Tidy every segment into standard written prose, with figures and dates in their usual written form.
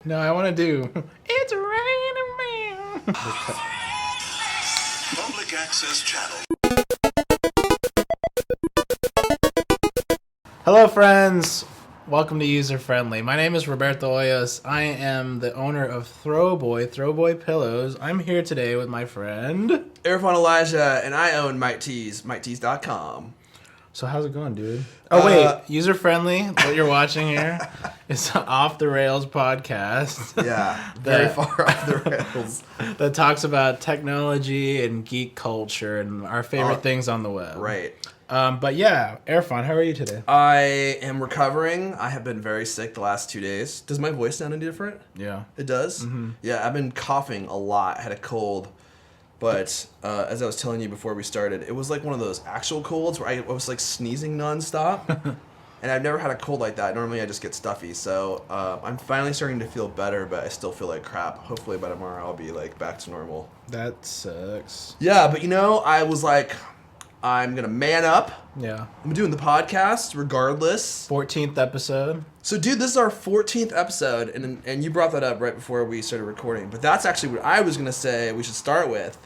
No, I want to do. It's raining man. Public access channel. Hello, friends. Welcome to User Friendly. My name is Roberto Hoyos. I am the owner of Throwboy Pillows. I'm here today with my friend Irfan Elijah, and I own MikeTees.com. So how's it going, dude? Oh, wait. User Friendly, what you're watching here, is an Off the Rails podcast. Yeah, very far off the rails. That talks about technology and geek culture and our favorite things on the web. Right. But yeah, Irfan, how are you today? I am recovering. I have been very sick the last 2 days. Does my voice sound any different? Yeah. It does? Mm-hmm. Yeah, I've been coughing a lot. I had a cold. But as I was telling you before we started, it was like one of those actual colds where I was like sneezing nonstop. And I've never had a cold like that. Normally I just get stuffy. So I'm finally starting to feel better, but I still feel like crap. Hopefully by tomorrow I'll be like back to normal. That sucks. Yeah, but you know, I was like, I'm going to man up. Yeah. I'm doing the podcast regardless. 14th episode. So, dude, this is our 14th episode, and you brought that up right before we started recording. But that's actually what I was going to say we should start with.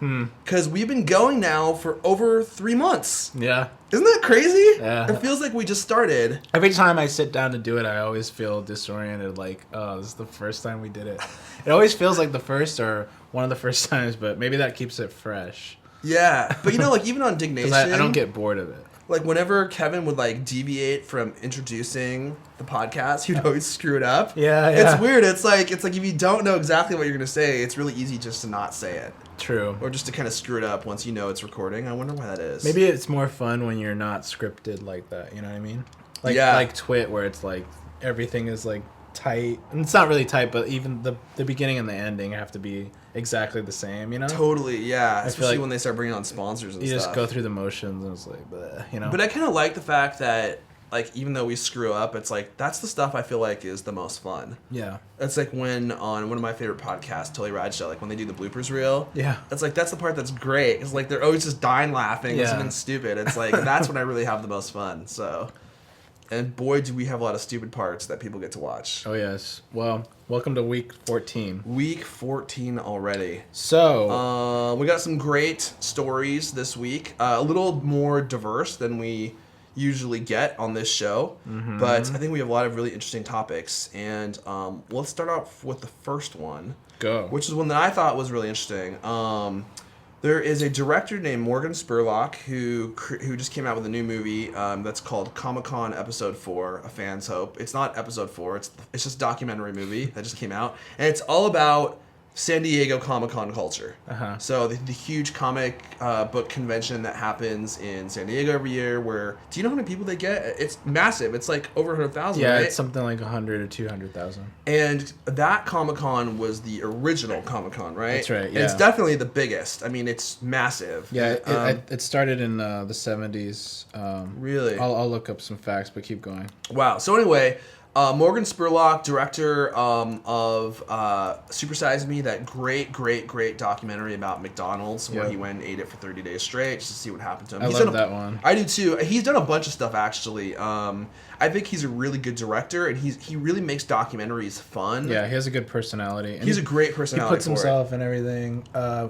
Because we've been going now for over 3 months. Yeah. Isn't that crazy? Yeah. It feels like we just started. Every time I sit down to do it, I always feel disoriented, like, oh, this is the first time we did it. It always feels like the first or one of the first times, but maybe that keeps it fresh. Yeah. But, you know, like, even on Dignation... I don't get bored of it. Like, whenever Kevin would, like, deviate from introducing the podcast, he'd always screw it up. Yeah. It's weird. It's like if you don't know exactly what you're going to say, it's really easy just to not say it. True. Or just to kind of screw it up once you know it's recording. I wonder why that is. Maybe it's more fun when you're not scripted like that, you know what I mean? Like, yeah. Like Twit, where it's, like, everything is, like, tight. And it's not really tight, but even the beginning and the ending have to be exactly the same, you know? Totally, yeah. Especially like when they start bringing on sponsors and stuff. You just go through the motions and it's like, bleh, you know? But I kind of like the fact that, like, even though we screw up, it's like, that's the stuff I feel like is the most fun. Yeah. It's like when on one of my favorite podcasts, Totally Rad Show, like when they do the bloopers reel. Yeah. It's like, that's the part that's great. It's like they're always just dying laughing with Yeah. something stupid. It's like, that's when I really have the most fun, so... And boy, do we have a lot of stupid parts that people get to watch. Oh, yes. Well, welcome to week 14. Week 14 already. So... we got some great stories this week. A little more diverse than we usually get on this show. Mm-hmm. But I think we have a lot of really interesting topics. And let's start off with the first one. Go. Which is one that I thought was really interesting. There is a director named Morgan Spurlock who just came out with a new movie that's called Comic-Con Episode 4, A Fan's Hope. It's not Episode 4, it's just a documentary movie that just came out. And it's all about San Diego Comic-Con culture. Uh-huh. So the huge comic book convention that happens in San Diego every year where... Do you know how many people they get? It's massive. It's like over 100,000, yeah, right? it's something like 100 or 200,000. And that Comic-Con was the original Comic-Con, right? That's right, And yeah. it's definitely the biggest. I mean, it's massive. Yeah, it started in the 70s. Really? I'll look up some facts, but keep going. Wow. So anyway... Morgan Spurlock, director of Super Size Me, that great documentary about McDonald's where he went and ate it for 30 days straight just to see what happened to him. I love that one. I do too. He's done a bunch of stuff actually. I think he's a really good director and he really makes documentaries fun. Yeah, he has a good personality. And he's a great personality. He puts himself in everything.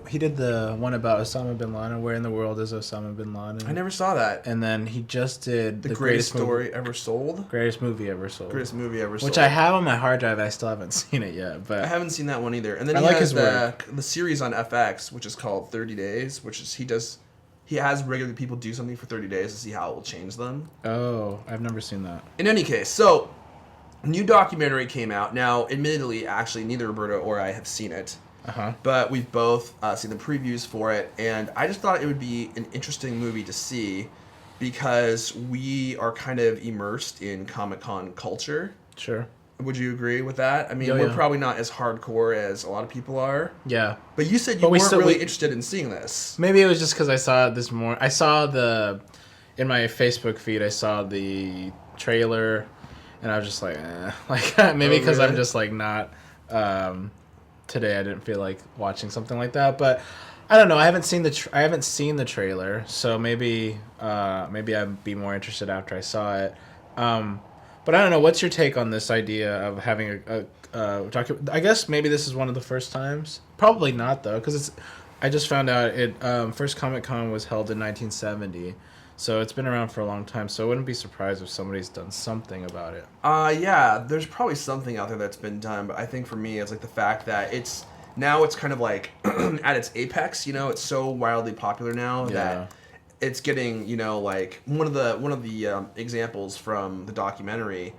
He did the one about Osama bin Laden. Where in the world is Osama bin Laden? I never saw that. And then he just did the greatest story ever sold. Greatest movie ever sold. Greatest movie ever sold. Which I have on my hard drive. I still haven't seen it yet. But I haven't seen that one either. And then he like has his work. the series on FX, which is called 30 Days, which is he has regular people do something for 30 days to see how it will change them. Oh, I've never seen that. In any case, so new documentary came out. Now, admittedly, actually, neither Roberto or I have seen it. Uh-huh. But we've both seen the previews for it, and I just thought it would be an interesting movie to see because we are kind of immersed in Comic-Con culture. Sure. Would you agree with that? I mean, we're probably not as hardcore as a lot of people are. Yeah. But you said you weren't really interested in seeing this. Maybe it was just because I saw it this morning. I saw in my Facebook feed, I saw the trailer, and I was just like, eh. Like, maybe because I'm just like not, today I didn't feel like watching something like that. But I don't know. I haven't seen the trailer, so maybe I'd be more interested after I saw it. But I don't know. What's your take on this idea of having a document? I guess maybe this is one of the first times. Probably not though, because it's. I just found out it first Comic Con was held in 1970, so it's been around for a long time. So I wouldn't be surprised if somebody's done something about it. Yeah, there's probably something out there that's been done, but I think for me, it's like the fact that it's kind of like at its apex. You know, it's so wildly popular now that it's getting, you know, like one of the examples from the documentary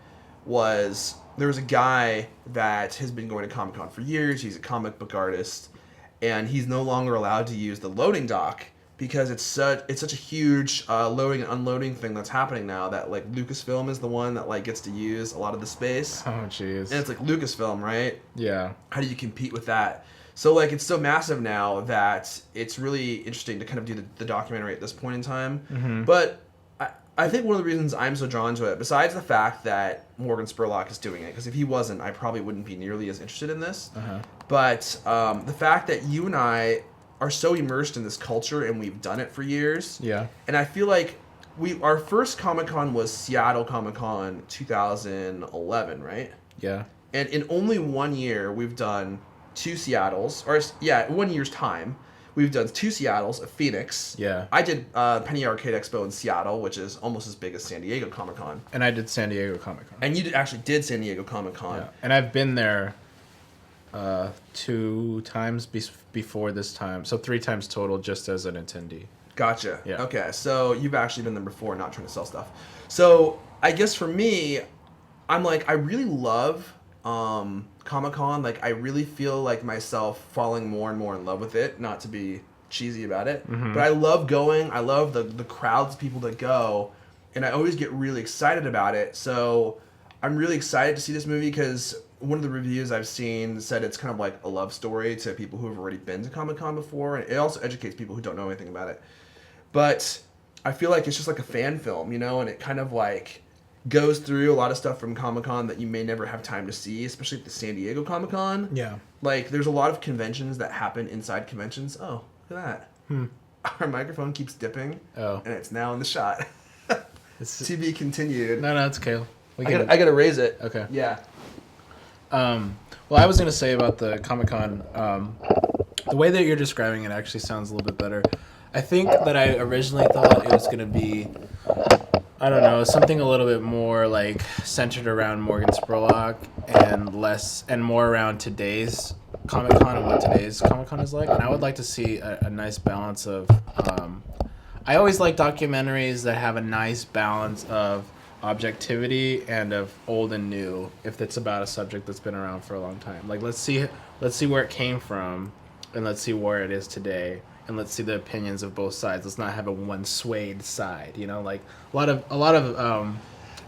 was there was a guy that has been going to Comic-Con for years. He's a comic book artist, and he's no longer allowed to use the loading dock because it's such a huge loading and unloading thing that's happening now that like Lucasfilm is the one that like gets to use a lot of the space. Oh jeez. And it's like Lucasfilm, right? Yeah. How do you compete with that? So like it's so massive now that it's really interesting to kind of do the documentary at this point in time. Mm-hmm. But I think one of the reasons I'm so drawn to it, besides the fact that Morgan Spurlock is doing it, because if he wasn't, I probably wouldn't be nearly as interested in this. But the fact that you and I are so immersed in this culture and we've done it for years. Yeah. And I feel like our first Comic-Con was Seattle Comic-Con 2011, right? Yeah. And in only 1 year, we've done 2 Seattles, or 1 year's time, we've done 2 Seattles, a Phoenix. Yeah. I did Penny Arcade Expo in Seattle, which is almost as big as San Diego Comic Con. And I did San Diego Comic Con. And you actually did San Diego Comic Con. Yeah. And I've been there 2 times before this time, so 3 times total just as an attendee. Gotcha. Yeah. Okay, so you've actually been there before, not trying to sell stuff. So I guess for me, I'm like, I really love Comic-Con. Like, I really feel like myself falling more and more in love with it, not to be cheesy about it. Mm-hmm. But I love going. I love the crowds of people that go, and I always get really excited about it. So I'm really excited to see this movie because one of the reviews I've seen said it's kind of like a love story to people who have already been to Comic-Con before, and it also educates people who don't know anything about it. But I feel like it's just like a fan film, you know, and it kind of like goes through a lot of stuff from Comic-Con that you may never have time to see, especially at the San Diego Comic-Con. Yeah. Like, there's a lot of conventions that happen inside conventions. Oh, look at that. Our microphone keeps dipping. Oh. And it's now in the shot. To be continued. No, it's okay. I gotta raise it. Okay. Yeah. Well, I was going to say about the Comic-Con, the way that you're describing it actually sounds a little bit better. I think that I originally thought it was going to be, I don't know, something a little bit more like centered around Morgan Spurlock and more around today's Comic-Con and what today's Comic-Con is like. And I would like to see a nice balance of, I always like documentaries that have a nice balance of objectivity and of old and new if it's about a subject that's been around for a long time. Like let's see where it came from and let's see where it is today and let's see the opinions of both sides. Let's not have a one swayed side, you know, like a lot of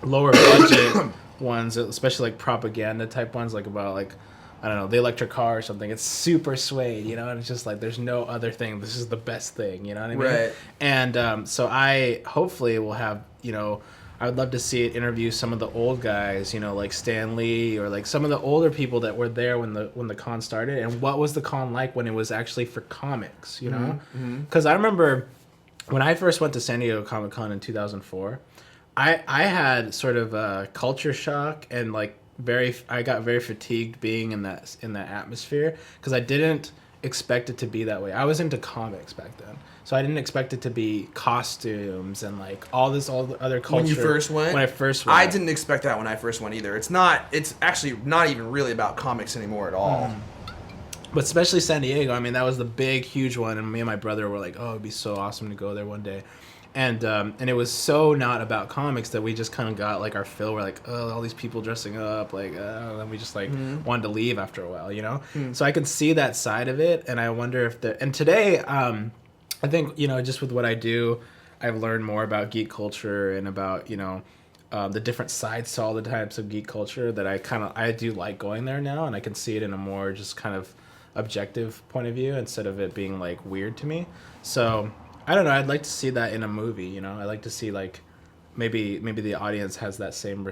lower budget ones, especially like propaganda type ones, like about like I don't know, the electric car or something. It's super swayed, you know, and it's just like there's no other thing. This is the best thing, you know what I mean? Right. And so I hopefully will have, you know, I would love to see it interview some of the old guys, you know, like Stan Lee or like some of the older people that were there when the con started, and what was the con like when it was actually for comics, you know? Because I remember when I first went to San Diego Comic-Con in 2004, I had sort of a culture shock and like I got very fatigued being in that atmosphere because I didn't expect it to be that way. I was into comics back then. So I didn't expect it to be costumes and like all the other culture. When you first went? When I first went. I didn't expect that when I first went either. It's actually not even really about comics anymore at all. But especially San Diego, I mean, that was the big, huge one. And me and my brother were like, oh, it'd be so awesome to go there one day. And it was so not about comics that we just kind of got like our fill. We're like, oh, all these people dressing up, like, and then we just like wanted to leave after a while, you know? So I could see that side of it. And I wonder if and today, I think, you know, just with what I do, I've learned more about geek culture and about, you know, the different sides to all the types of geek culture that I do like going there now, and I can see it in a more just kind of objective point of view instead of it being like weird to me. So I don't know. I'd like to see that in a movie, you know. I like to see like maybe the audience has that same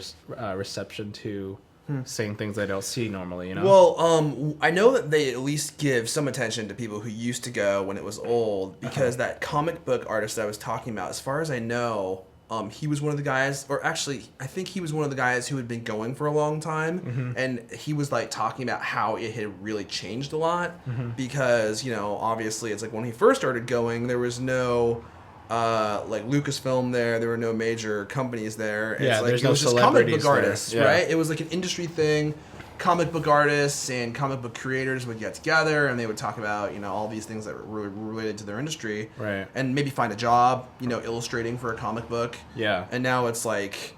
reception to saying things I don't see normally, you know? Well, I know that they at least give some attention to people who used to go when it was old, because that comic book artist I was talking about, as far as I know, He was one of the guys, or actually, I think he was one of the guys who had been going for a long time, and he was like talking about how it had really changed a lot because, you know, obviously it's like when he first started going, there was no like Lucasfilm there were no major companies there. Yeah, it's like, there's it no was just comic book celebrities there. artists, Yeah. right? It was like an industry thing. Comic book artists and comic book creators would get together and they would talk about, you know, all these things that were related to their industry. Right. And maybe find a job, you know, illustrating for a comic book. Yeah. And now it's like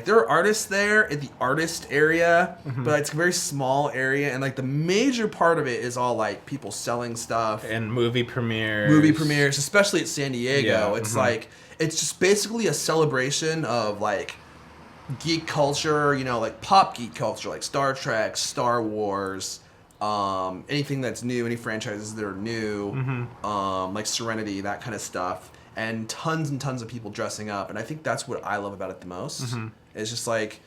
there are artists there in the artist area, but it's a very small area. And like the major part of it is all like people selling stuff. And movie premieres. Especially at San Diego. Yeah. It's like, it's just basically a celebration of like geek culture, you know, like pop geek culture, like Star Trek, Star Wars, anything that's new, any franchises that are new, like Serenity, that kind of stuff, and tons of people dressing up. And I think that's what I love about it the most. It's just like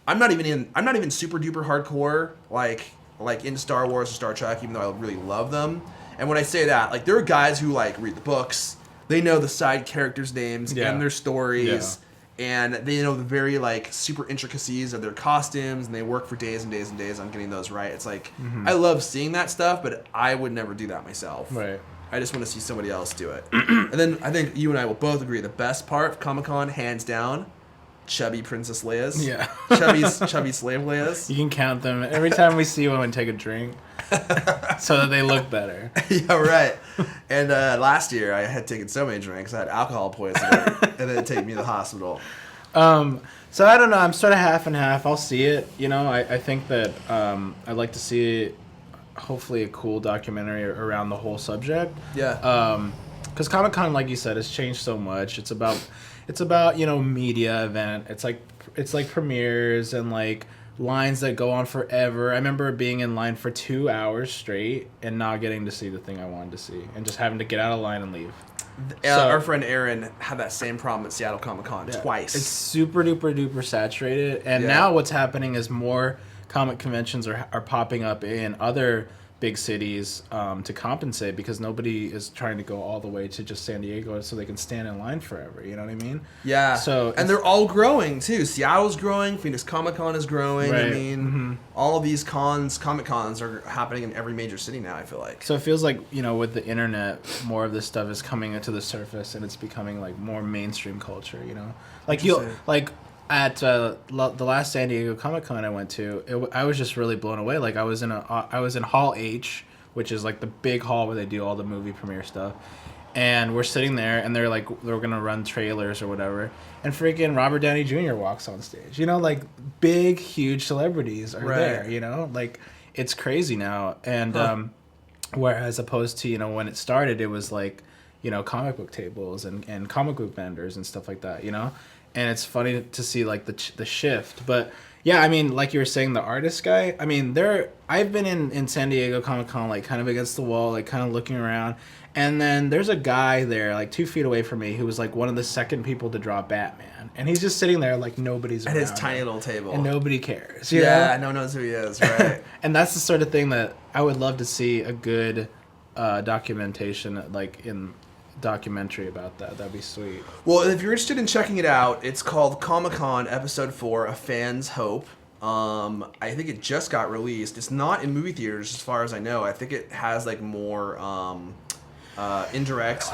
I'm not even super duper hardcore like into Star Wars or Star Trek, even though I really love them. And when I say that, like there are guys who like read the books, they know the side characters' names and their stories. And they know the very, like, super intricacies of their costumes, and they work for days and days and days on getting those right. It's like, I love seeing that stuff, but I would never do that myself. Right. I just want to see somebody else do it. And then I think you and I will both agree, the best part of Comic-Con, hands down, chubby Princess Leia's. Yeah. chubby slave Leia's. You can count them every time we see one and take a drink, so that they look better. Yeah, right. And last year I had taken so many drinks, I had alcohol poisoning, and then it took me to the hospital. So I don't know. I'm sort of half and half. I'll see it. You know, I think that I'd like to see, hopefully, a cool documentary around the whole subject. Yeah. Because Comic-Con, like you said, has changed so much. It's about you know, media event. It's like premieres and like lines that go on forever. I remember being in line for 2 hours straight and not getting to see the thing I wanted to see and just having to get out of line and leave. Our friend Aaron had that same problem at Seattle Comic-Con twice. It's super duper saturated, and now what's happening is more comic conventions are popping up in other big cities to compensate, because nobody is trying to go all the way to just San Diego so they can stand in line forever. You know what I mean? Yeah. So and they're all growing too. Seattle's growing. Phoenix Comic Con is growing. Right. I mean, all of these comic cons are happening in every major city now, I feel like. So it feels like, you know, with the internet, more of this stuff is coming into the surface, and it's becoming like more mainstream culture. You know, like at the last San Diego Comic Con I went to, I was just really blown away. Like I was in Hall H, which is like the big hall where they do all the movie premiere stuff, and we're sitting there, and they're gonna run trailers or whatever, and freaking Robert Downey Jr. walks on stage. You know, like big, huge celebrities are there. You know, like it's crazy now, and whereas opposed to, you know, when it started, it was like, you know, comic book tables and comic book vendors and stuff like that. You know. And it's funny to see like the shift, but yeah, I mean, like you were saying, the artist guy. I mean, I've been in San Diego Comic Con, like kind of against the wall, like kind of looking around, and then there's a guy there, like 2 feet away from me, who was like one of the second people to draw Batman, and he's just sitting there like nobody's at around his tiny little table, and nobody cares. No one knows who he is, right? And that's the sort of thing that I would love to see a good documentation, like in. Documentary about that. That'd be sweet. Well, if you're interested in checking it out, it's called Comic-Con Episode 4, A Fan's Hope. I think it just got released. It's not in movie theaters as far as I know. I think it has like more indirect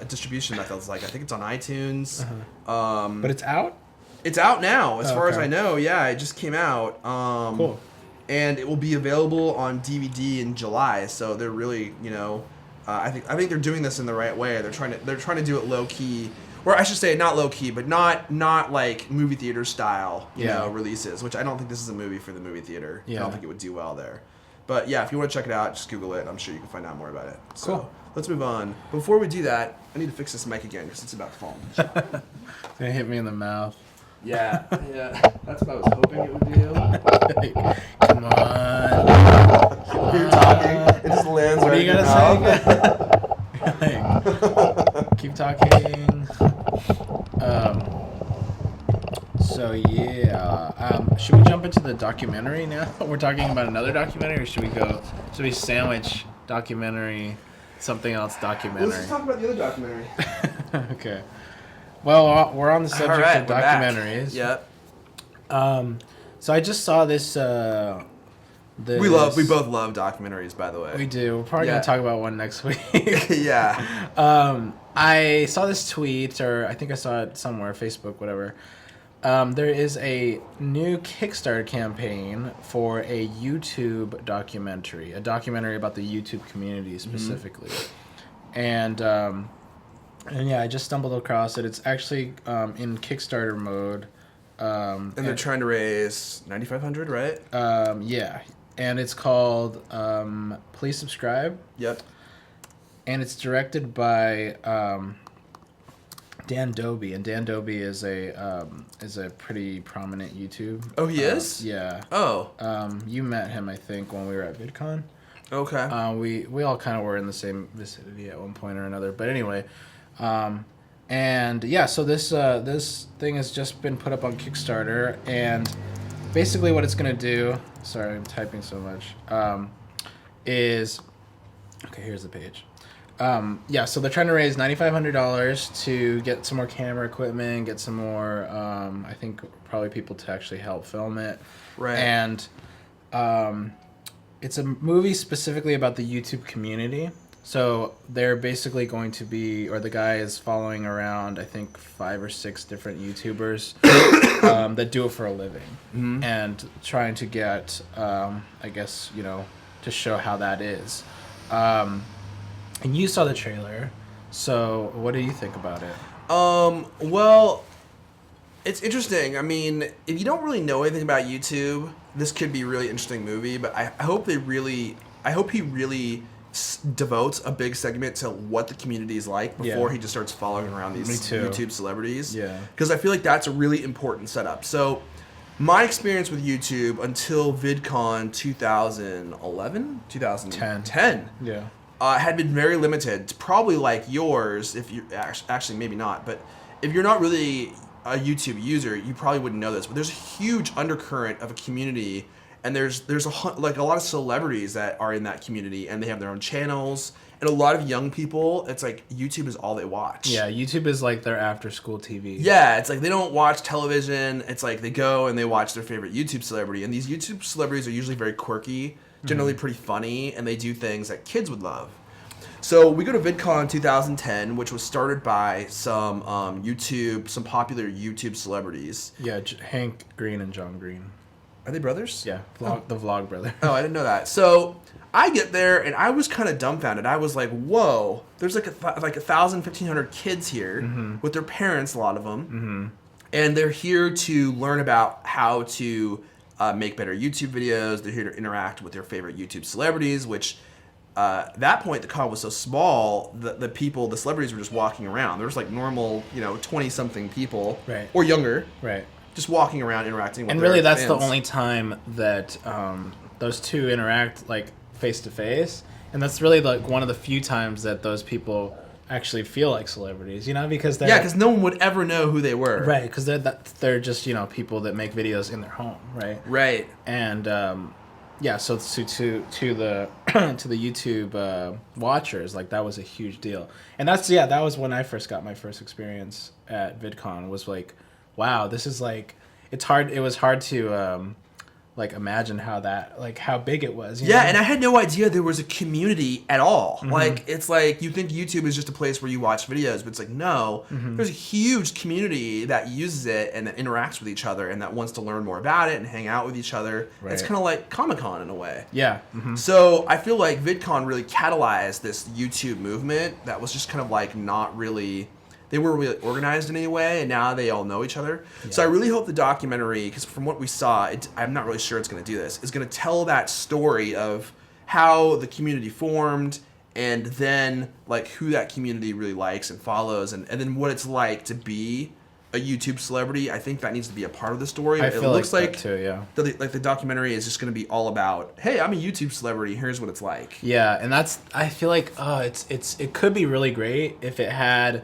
distribution methods. Like I think it's on iTunes. But it's out? It's out now, as far as okay. I know. Yeah, it just came out. Cool. And it will be available on DVD in July. So they're really, you know, I think they're doing this in the right way. They're trying to do it low key, or I should say not low key, but not like movie theater style, you know, releases. Which I don't think this is a movie for the movie theater. I don't think it would do well there. But yeah, if you want to check it out, just Google it. I'm sure you can find out more about it. So cool. Let's move on. Before we do that, I need to fix this mic again because it's about to fall. It's gonna hit me in the mouth. Yeah. That's what I was hoping it would do. Come on. You're talking. It just lands What right are you in your gonna say? Keep talking. So yeah, should we jump into the documentary now? We're talking about another documentary, or should we sandwich documentary, something else documentary? Let's just talk about the other documentary. Okay. Well, we're on the subject All right, of we're back. documentaries. Yep. So I just saw this. We both love documentaries, by the way. We do. We're probably Yeah. gonna talk about one next week. Yeah. I saw this tweet, or I think I saw it somewhere, Facebook, whatever. There is a new Kickstarter campaign for a YouTube documentary, a documentary about the YouTube community specifically. And yeah, I just stumbled across it. It's actually in Kickstarter mode. And they're trying to raise $9,500, right? Yeah, and it's called Please Subscribe. Yep. And it's directed by Dan Dobie, and Dan Dobie is a pretty prominent YouTube. Oh, he is? Yeah. Oh. You met him, I think, when we were at VidCon. Okay. We all kind of were in the same vicinity at one point or another. But anyway, and yeah, so this thing has just been put up on Kickstarter, and basically what it's gonna do. Sorry, I'm typing so much. Is okay. Here's the page. Yeah, so they're trying to raise $9,500 to get some more camera equipment, get some more, I think probably people to actually help film it. Right. And it's a movie specifically about the YouTube community. So they're basically going to be, or the guy is following around, I think 5 or 6 different YouTubers that do it for a living, and trying to get, I guess, to show how that is. And you saw the trailer, so what do you think about it? Well, it's interesting. I mean, if you don't really know anything about YouTube, this could be a really interesting movie, but I hope he really devotes a big segment to what the community is like before he just starts following around these YouTube celebrities. Yeah. Because I feel like that's a really important setup. So, my experience with YouTube until VidCon 2010. Yeah. Had been very limited. It's probably like yours, if you actually maybe not, but if you're not really a YouTube user, you probably wouldn't know this. But there's a huge undercurrent of a community, and there's a lot of celebrities that are in that community, and they have their own channels. And a lot of young people, it's like YouTube is all they watch. Yeah, YouTube is like their after-school TV. Yeah, it's like they don't watch television. It's like they go and they watch their favorite YouTube celebrity, and these YouTube celebrities are usually very quirky, generally pretty funny, and they do things that kids would love. So we go to VidCon 2010, which was started by some popular YouTube celebrities. Yeah, Hank Green and John Green. Are they brothers? Yeah, the vlog brother. Oh, I didn't know that. So I get there and I was kind of dumbfounded. I was like, "Whoa!" There's like 1,000, 1,500 kids here with their parents, a lot of them, and they're here to learn about how to make better YouTube videos. They're here to interact with their favorite YouTube celebrities, which at that point the con was so small that the celebrities were just walking around. There was like normal, 20-something people, Right. or younger, Right. just walking around interacting with And their really, that's fans. the only time that those two interact like face to face, and that's really like one of the few times that those people actually feel like celebrities, because they're because no one would ever know who they were. right, because they're just people that make videos in their home, right? Right. And yeah, so to the to the YouTube watchers, like that was a huge deal, and that was when I first got my first experience at VidCon. Was like, wow, this is like it was hard to like imagine how big it was. Yeah, and I had no idea there was a community at all. Like, it's like you think YouTube is just a place where you watch videos, but it's like, no, there's a huge community that uses it and that interacts with each other and that wants to learn more about it and hang out with each other. Right. It's kind of like Comic-Con in a way. Yeah. So I feel like VidCon really catalyzed this YouTube movement that was just kind of like not really... They weren't really organized in any way, and now they all know each other. Yeah. So I really hope the documentary, because from what we saw, I'm not really sure it's going to do this, is going to tell that story of how the community formed, and then like who that community really likes and follows, and then what it's like to be a YouTube celebrity. I think that needs to be a part of the story. I feel looks like that too, yeah. The documentary is just going to be all about, hey, I'm a YouTube celebrity. Here's what it's like. Yeah, and I feel like it could be really great if it had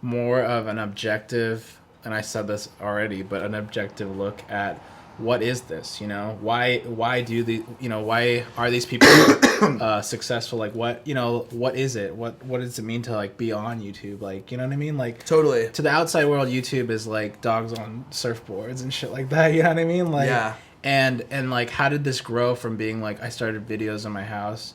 more of an objective, and I said this already, but an objective look at what is this? You know, why do the, you know, why are these people successful? Like, what, you know, what is it? What does it mean to like be on YouTube? Like, you know what I mean? Like, Totally. to the outside world, YouTube is like dogs on surfboards and shit like that. You know what I mean? Like, Yeah. And like, how did this grow from being like, I started videos in my house?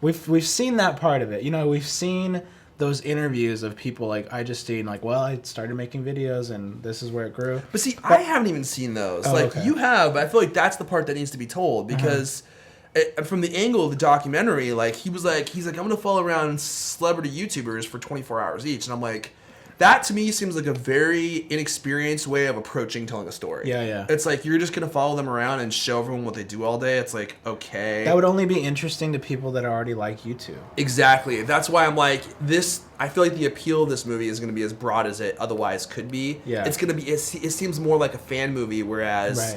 We've seen that part of it. You know, we've seen those interviews of people like Justine, like, well, I started making videos and this is where it grew. But see, I haven't even seen those. Oh, like, okay. you have, but I feel like that's the part that needs to be told because from the angle of the documentary, like, he's like, I'm going to follow around celebrity YouTubers for 24 hours each. And I'm like, that to me seems like a very inexperienced way of approaching telling a story. Yeah, yeah. It's like, you're just going to follow them around and show everyone what they do all day. It's like, okay. That would only be interesting to people that already like YouTube. Exactly. That's why I'm like, I feel like the appeal of this movie is going to be as broad as it otherwise could be. Yeah. It's going to be, it seems more like a fan movie, whereas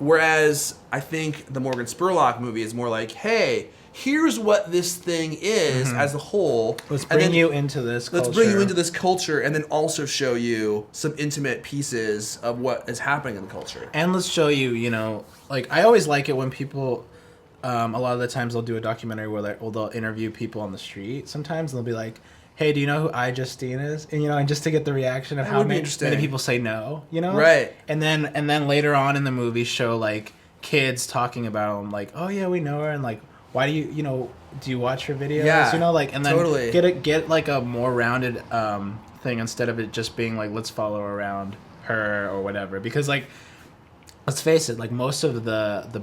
Right. I think the Morgan Spurlock movie is more like, hey, here's what this thing is as a whole. Let's bring you into this culture. Let's bring you into this culture and then also show you some intimate pieces of what is happening in the culture. And let's show you, you know, like, I always like it when people, a lot of the times they'll do a documentary where they'll interview people on the street sometimes, and they'll be like, hey, do you know who Justine is? And, you know, and just to get the reaction of how many people say no, you know? Right. And then later on in the movie show, like, kids talking about them, like, oh, yeah, we know her, and, like, why do you know, do you watch her videos? Yeah, you know, like, and then totally. get like a more rounded thing instead of it just being like, let's follow around her or whatever. Because, like, let's face it, like, most of the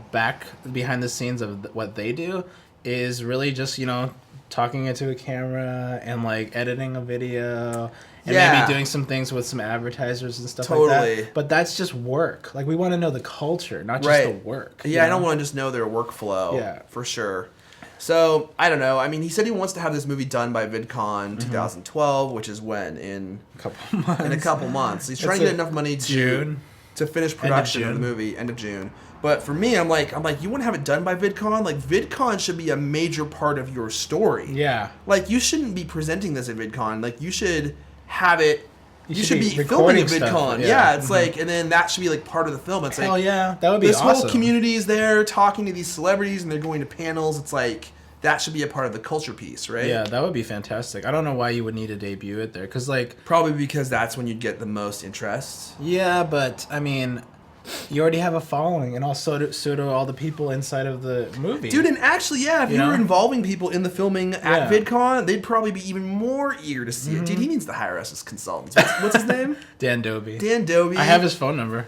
behind the scenes of what they do is really just, you know, talking into a camera and like editing a video and maybe doing some things with some advertisers and stuff like that. But that's just work. Like, we want to know the culture, not just the work. Yeah, I don't want to just know their workflow. Yeah. For sure. So, I don't know. I mean, he said he wants to have this movie done by VidCon 2012, which is when? In a couple months. In a couple months. He's trying to get enough money to finish production of the movie, end of June. But for me, I'm like, you want to have it done by VidCon? Like, VidCon should be a major part of your story. Yeah. Like, you shouldn't be presenting this at VidCon. Like, you should have it. You should be filming at VidCon. Yeah, it's like, and then that should be like part of the film. It's Hell like, yeah, that would be awesome. This whole community is there talking to these celebrities, and they're going to panels. It's like, that should be a part of the culture piece, right? Yeah, that would be fantastic. I don't know why you would need to debut it there, because, like, probably because that's when you'd get the most interest. Yeah, but I mean, you already have a following, and so do all the people inside of the movie. Dude, and actually, yeah, if you were involving people in the filming at VidCon, they'd probably be even more eager to see it. Dude, he needs to hire us as consultants. What's his name? Dan Doby. Dan Doby. I have his phone number.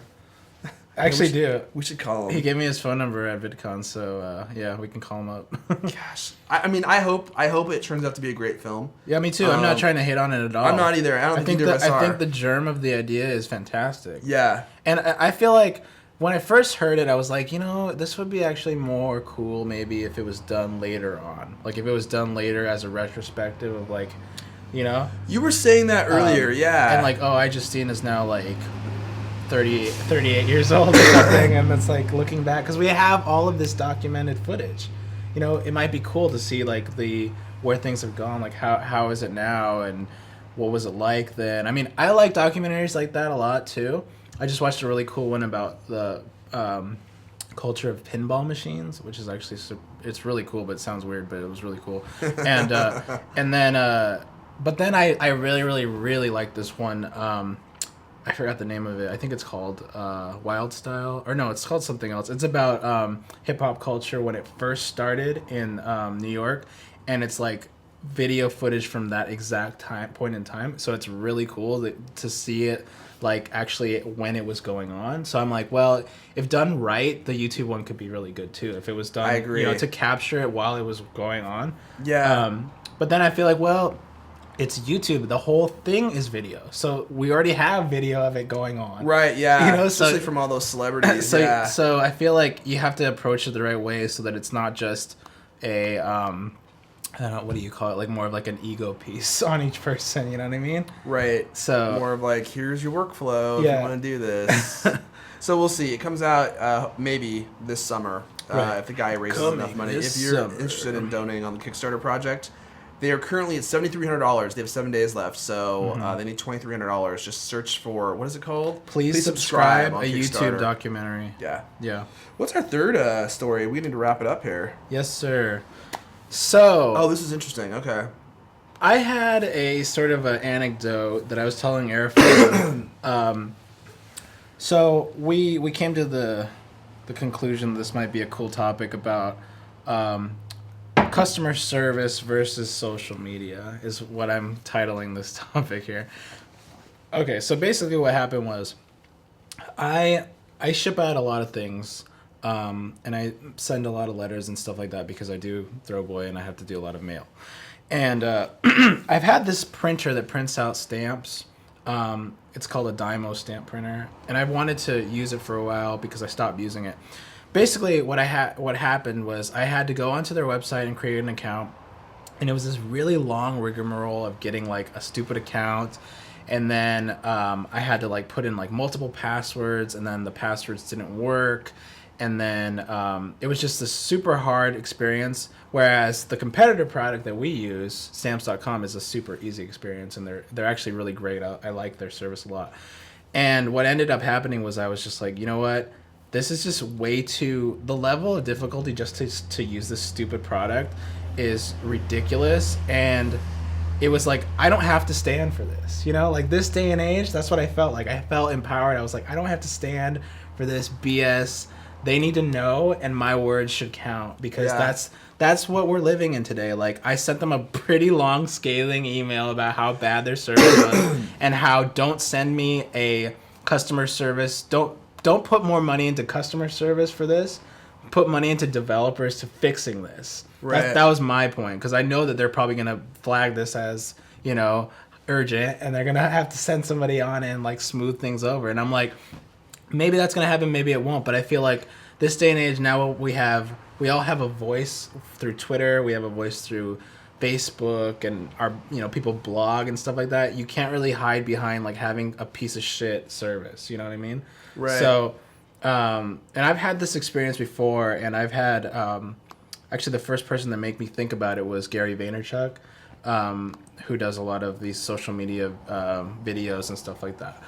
I actually do. We should call him. He gave me his phone number at VidCon, so yeah, we can call him up. Gosh, I mean, I hope it turns out to be a great film. Yeah, me too. I'm not trying to hate on it at all. I'm not either. I think the germ of the idea is fantastic. Yeah, and I feel like when I first heard it, I was like, you know, this would be actually more cool maybe if it was done later on, like if it was done later as a retrospective of, like, you know. You were saying that earlier, yeah. And like, oh, Justine is now like 38 years old or something, and it's like looking back, because we have all of this documented footage. You know, it might be cool to see like where things have gone, like how is it now and what was it like then. I mean, I like documentaries like that a lot too. I just watched a really cool one about the culture of pinball machines, which is actually it's really cool, but it sounds weird, but it was really cool. And but then I really like this one. I forgot the name of it. I think it's called Wild Style. Or no, it's called something else. It's about hip-hop culture when it first started in New York. And it's like video footage from that exact point in time. So it's really cool to see it, like, actually when it was going on. So I'm like, well, if done right, the YouTube one could be really good too. If it was done, I agree. You know, to capture it while it was going on. Yeah. But then I feel like, well, it's YouTube. The whole thing is video, so we already have video of it going on. Right. Yeah. You know, especially from all those celebrities. So I feel like you have to approach it the right way so that it's not just a I don't know, what do you call it? Like more of like an ego piece on each person. You know what I mean? Right. So more of like, here's your workflow if you want to do this. So we'll see. It comes out maybe this summer if the guy raises enough money. If you're interested in donating on the Kickstarter project. They are currently at $7,300. They have 7 days left, so they need $2,300. Just search for, what is it called? Please subscribe, on a Kickstarter. YouTube documentary. Yeah. Yeah. What's our third story? We need to wrap it up here. Yes, sir. So... Oh, this is interesting. Okay. I had a sort of an anecdote that I was telling Eric. So we came to the conclusion this might be a cool topic about customer service versus social media is what I'm titling this topic here. Okay, so basically what happened was I ship out a lot of things and I send a lot of letters and stuff like that because I do throw boy and I have to do a lot of mail. And I've had this printer that prints out stamps. It's called a Dymo stamp printer, and I wanted to use it for a while because I stopped using it. Basically, what happened was I had to go onto their website and create an account, and it was this really long rigmarole of getting like a stupid account, and then I had to like put in like multiple passwords, and then the passwords didn't work, and then it was just this super hard experience. Whereas the competitor product that we use, Stamps.com, is a super easy experience, and they're actually really great. I like their service a lot. And what ended up happening was I was just like, you know what? This is just way too... The level of difficulty just to use this stupid product is ridiculous. And it was like, I don't have to stand for this. You know, like this day and age, that's what I felt like. I felt empowered. I was like, I don't have to stand for this BS. They need to know, and my words should count because that's what we're living in today. Like, I sent them a pretty long, scathing email about how bad their service was and how don't send me a customer service. Don't put more money into customer service for this. Put money into developers to fixing this. Right. That was my point because I know that they're probably going to flag this as, you know, urgent, and they're going to have to send somebody on and, like, smooth things over. And I'm like... Maybe that's going to happen, maybe it won't, but I feel like this day and age now we all have a voice through Twitter, we have a voice through Facebook, and our people blog and stuff like that. You can't really hide behind like having a piece of shit service, you know what I mean? Right. So and I've had this experience before, and I've had actually the first person that made me think about it was Gary Vaynerchuk, who does a lot of these social media videos and stuff like that.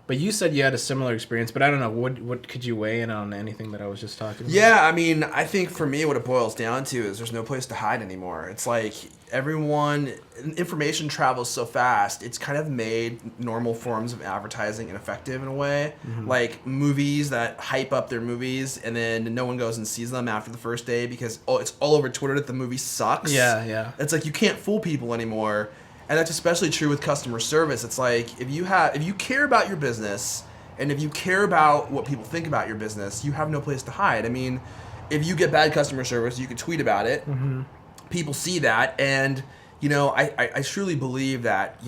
But you said you had a similar experience, but I don't know, what could you weigh in on anything that I was just talking about? Yeah, I mean, I think for me what it boils down to is there's no place to hide anymore. It's like information travels so fast, it's kind of made normal forms of advertising ineffective in a way. Mm-hmm. Like movies that hype up their movies and then no one goes and sees them after the first day because it's all over Twitter that the movie sucks. Yeah. It's like you can't fool people anymore. And that's especially true with customer service. It's like if you care about your business and if you care about what people think about your business, you have no place to hide. I mean, if you get bad customer service, you can tweet about it. Mm-hmm. People see that, and I truly believe that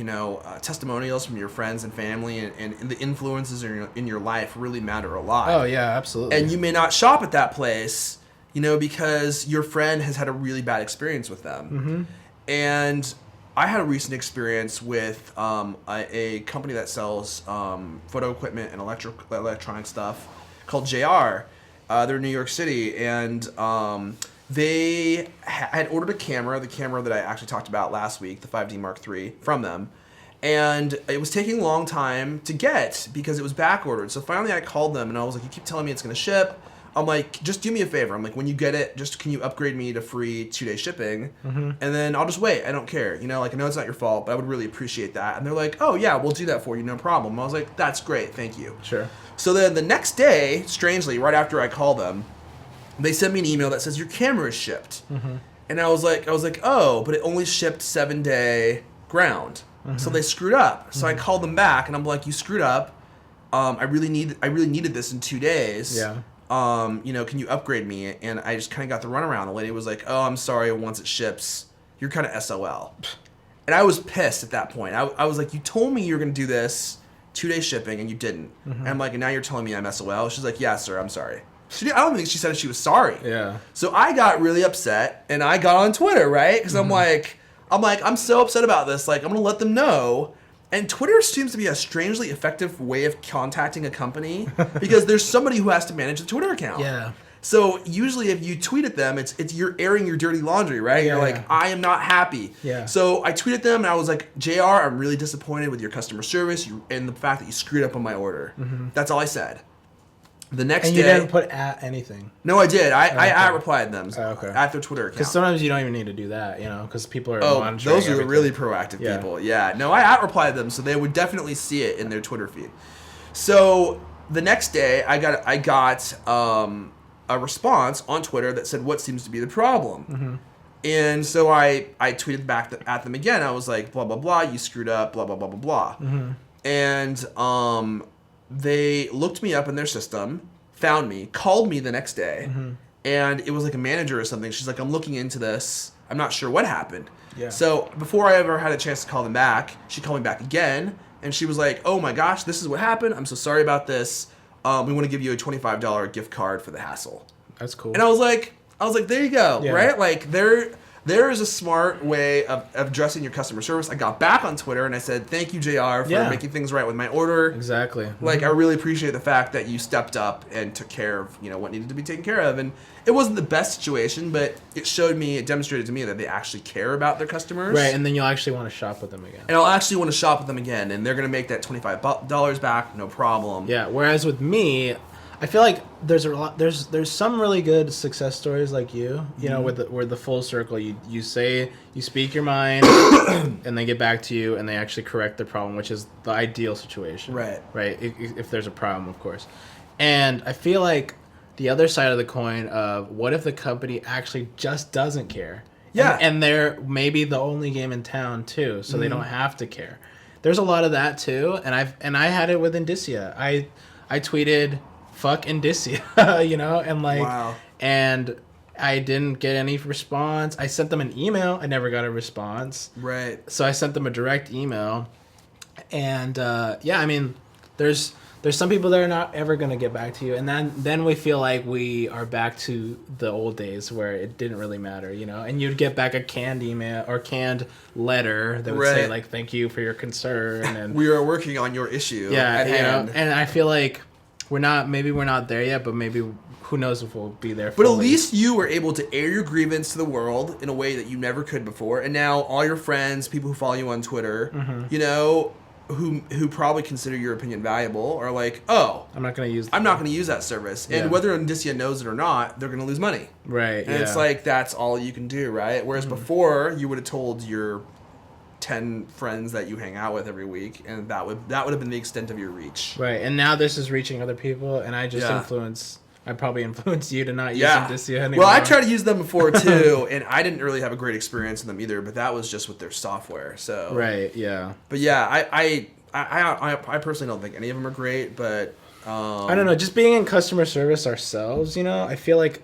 testimonials from your friends and family and the influences in your life really matter a lot. Oh yeah, absolutely. And you may not shop at that place, because your friend has had a really bad experience with them, mm-hmm. And I had a recent experience with a company that sells photo equipment and electronic stuff called JR. They're in New York City, and they had ordered a camera, the camera that I actually talked about last week, the 5D Mark III, from them. And it was taking a long time to get because it was back ordered. So finally I called them, and I was like, you keep telling me it's going to ship. I'm like, just do me a favor. I'm like, when you get it, just can you upgrade me to free 2-day shipping? Mm-hmm. And then I'll just wait. I don't care. I know it's not your fault, but I would really appreciate that. And they're like, oh yeah, we'll do that for you. No problem. I was like, that's great. Thank you. Sure. So then the next day, strangely, right after I called them, they sent me an email that says your camera is shipped. Mm-hmm. And I was like, oh, but it only shipped 7-day ground. Mm-hmm. So they screwed up. So I called them back and I'm like, you screwed up. I really needed this in 2 days. Yeah. Can you upgrade me? And I just kind of got the runaround. The lady was like, oh, I'm sorry, once it ships, you're kind of SOL. And I was pissed at that point. I was like, you told me you were going to do this 2-day shipping and you didn't. Mm-hmm. And I'm like, and now you're telling me I'm SOL? She's like, yeah, sir, I'm sorry. I don't think she said she was sorry. Yeah. So I got really upset and I got on Twitter, right? Because mm-hmm. I'm so upset about this. Like, I'm going to let them know. And Twitter seems to be a strangely effective way of contacting a company because there's somebody who has to manage the Twitter account. Yeah. So usually if you tweet at them, it's you're airing your dirty laundry, right? Yeah, you're like, I am not happy. Yeah. So I tweeted them and I was like, JR, I'm really disappointed with your customer service and the fact that you screwed up on my order. That's all I said. The next day... And you didn't put at anything? No, I did. I replied them at their Twitter account. Because sometimes you don't even need to do that, because people are monitoring those are everything. really proactive people. Yeah. No, I replied them, so they would definitely see it in their Twitter feed. So the next day, I got a response on Twitter that said, "What seems to be the problem?" And so I tweeted back at them again. I was like, "Blah blah blah. You screwed up. Blah blah blah blah blah." And they looked me up in their system, found me, called me the next day, and it was like a manager or something. She's like, "I'm looking into this. I'm not sure what happened." Yeah. So before I ever had a chance to call them back, she called me back again, and she was like, "Oh my gosh, this is what happened. I'm so sorry about this. We want to give you a $25 gift card for the hassle." That's cool. And I was like, there you go, Yeah. right? Like there is a smart way of addressing your customer service. I got back on Twitter and I said, "Thank you, JR, for making things right with my order." Exactly. Like, I really appreciate the fact that you stepped up and took care of, what needed to be taken care of. And it wasn't the best situation, but it demonstrated to me that they actually care about their customers. Right, and then you'll actually want to shop with them again. And I'll actually want to shop with them again, and they're going to make that $25 back, no problem. Yeah, whereas with me, I feel like there's some really good success stories like you, where the full circle, you speak your mind and they get back to you and they actually correct the problem, which is the ideal situation. Right. If there's a problem, of course. And I feel like the other side of the coin of what if the company actually just doesn't care? Yeah. And they're maybe the only game in town too, so they don't have to care. There's a lot of that too, and I had it with Indicia. I tweeted "fuck Indicia," and like, wow. And I didn't get any response. I sent them an email. I never got a response. Right. So I sent them a direct email, and I mean, there's some people that are not ever gonna get back to you, and then we feel like we are back to the old days where it didn't really matter, and you'd get back a canned email or canned letter that would say like, "Thank you for your concern," and we are working on your issue. at hand. And I feel like we're not there yet, but maybe who knows if we'll be there. But at least you were able to air your grievance to the world in a way that you never could before, and now all your friends, people who follow you on Twitter, who probably consider your opinion valuable, are like, "Oh, I'm not going to use that service." And whether Indicia knows it or not, they're going to lose money. Right. And it's like, that's all you can do, right? Whereas before, you would have told your 10 friends that you hang out with every week, and that would have been the extent of your reach. Right. And now this is reaching other people, and I just I probably influenced you to not use Indicia anymore. Well, I tried to use them before too, and I didn't really have a great experience with them either, but that was just with their software. So right, yeah. But yeah, I personally don't think any of them are great, but I don't know, just being in customer service ourselves, I feel like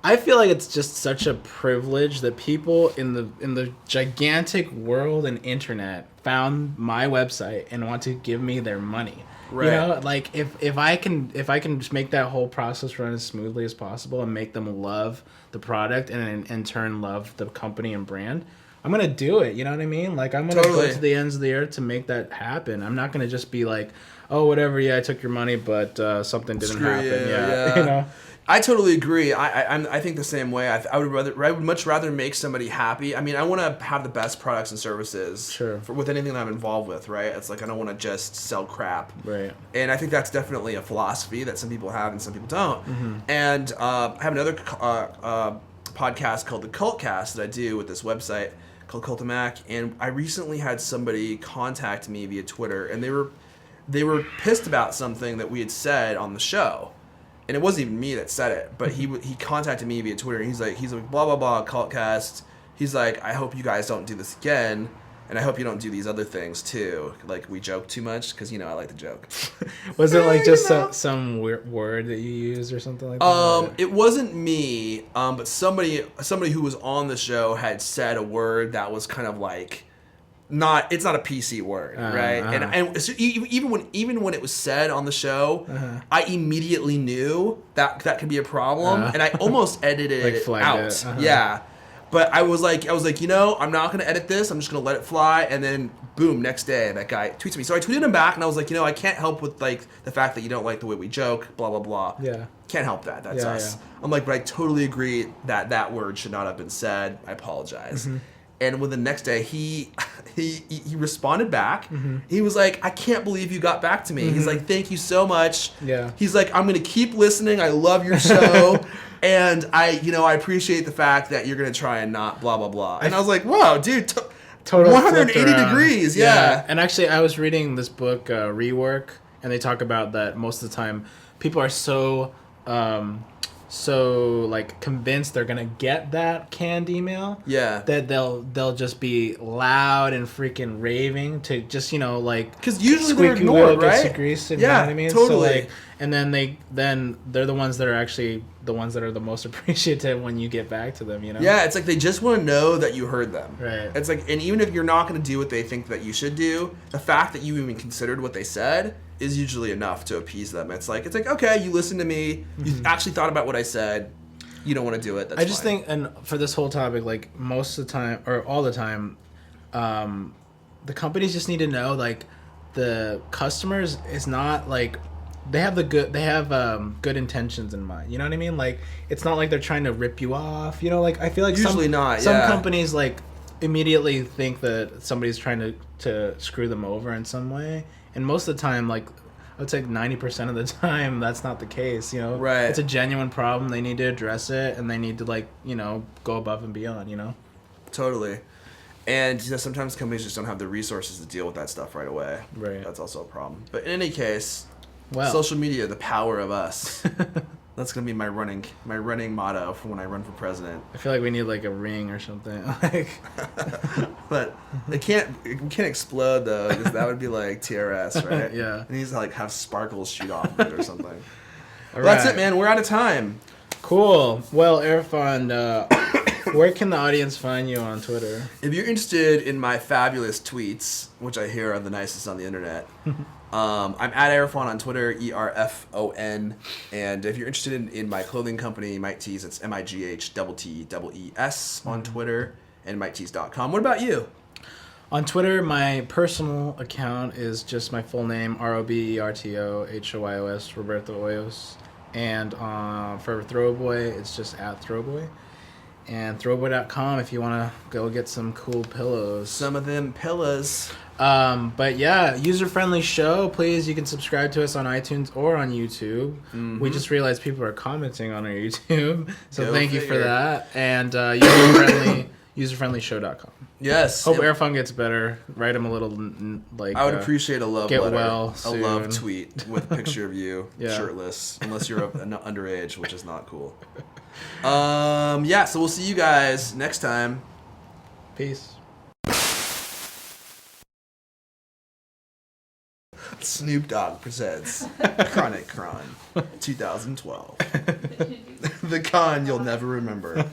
it's just such a privilege that people in the gigantic world and internet found my website and want to give me their money. Right. Like if I can just make that whole process run as smoothly as possible and make them love the product and in turn love the company and brand, I'm gonna do it. You know what I mean? Like I'm gonna go to the ends of the earth to make that happen. I'm not gonna just be like, "Oh, whatever. Yeah, I took your money, but something didn't happen." Yeah. I totally agree. I think the same way. I would much rather make somebody happy. I mean, I want to have the best products and services with anything that I'm involved with, right? It's like I don't want to just sell crap. Right. And I think that's definitely a philosophy that some people have and some people don't. And I have another podcast called the Cultcast that I do with this website called Cultamac, and I recently had somebody contact me via Twitter, and they were pissed about something that we had said on the show. And it wasn't even me that said it, but he contacted me via Twitter. And he's like blah blah blah Cultcast. He's like, "I hope you guys don't do this again, and I hope you don't do these other things too. Like we joke too much because I like to joke." Was it like just some weird word that you used or something like that? It wasn't me. But somebody who was on the show had said a word that was kind of like. It's not a PC word, right? And so even when it was said on the show, I immediately knew that could be a problem, and I almost edited it out. Yeah, But I was like, you know, I'm not gonna edit this. I'm just gonna let it fly. And then, boom, next day that guy tweets me. So I tweeted him back, and I was like, you know, I can't help with like the fact that you don't like the way we joke, blah blah blah. Yeah. Can't help that. That's Yeah, us. yeah. I'm like, but I totally agree that that word should not have been said. I apologize. Mm-hmm. And when the next day he responded back, Mm-hmm. he was like, I can't believe you got back to me. He's like, thank you so much. Yeah. He's like, I'm gonna keep listening. I love your show. And I appreciate the fact that you're gonna try and not blah blah blah. And I was like, wow, dude, Total 180 flipped around. degrees, yeah. And actually, I was reading this book, Rework, and they talk about that most of the time people are so like convinced they're gonna get that canned email. Yeah. That they'll just be loud and freaking raving to just like because usually they're squeaky ignored, wheel gets right? greased, you Yeah, know what I mean? totally. So like, and then they're the ones that are actually the ones that are the most appreciative when you get back to them, you know? Yeah, it's like they just want to know that you heard them. Right. It's like, and even if you're not going to do what they think that you should do, the fact that you even considered what they said is usually enough to appease them. It's like okay, you listened to me, you actually thought about what I said. You don't want to do it. That's I just fine. think, and for this whole topic, like most of the time or all the time, the companies just need to know like the customers is not like they have good intentions in mind. You know what I mean? Like it's not like they're trying to rip you off. You know, like I feel like Usually not, some yeah. companies like immediately think that somebody's trying to screw them over in some way, and most of the time, like I would say 90% of the time, that's not the case, you know? Right. It's a genuine problem. They need to address it, and they need to, like, go above and beyond, you know? Totally. And sometimes companies just don't have the resources to deal with that stuff right away. Right. That's also a problem. But in any case, Well. social media, the power of us. That's gonna be my running motto for when I run for president. I feel like we need, like, a ring or something. Like, But it can't explode though, because that would be like TRS, right? Yeah. It needs to like have sparkles shoot off of it or something. all That's right. it, man. We're out of time. Cool. Well, Irfan, where can the audience find you on Twitter? If you're interested in my fabulous tweets, which I hear are the nicest on the internet, I'm at Erfon on Twitter, ERFON. And if you're interested in my clothing company, Mike Tees, it's MIGHTTEES on Twitter and MikeTees.com. What about you? On Twitter, my personal account is just my full name, ROBERTOHOYOS, Roberto Hoyos. And for Throwboy, it's just at Throwboy. And throwboy.com if you want to go get some cool pillows. Some of them pillows. But yeah, user-friendly show. Please, you can subscribe to us on iTunes or on YouTube. Mm-hmm. We just realized people are commenting on our YouTube. So Go thank you for figure. that. And userfriendlyshow.com. Yes. Hope Airfun gets better. Write him a little, like... I would appreciate a love get letter. well a soon. love tweet with a picture of you Yeah. shirtless, unless you're underage, which is not cool. Yeah, so we'll see you guys next time. Peace. Snoop Dogg presents Chronic Con 2012. The con you'll never remember.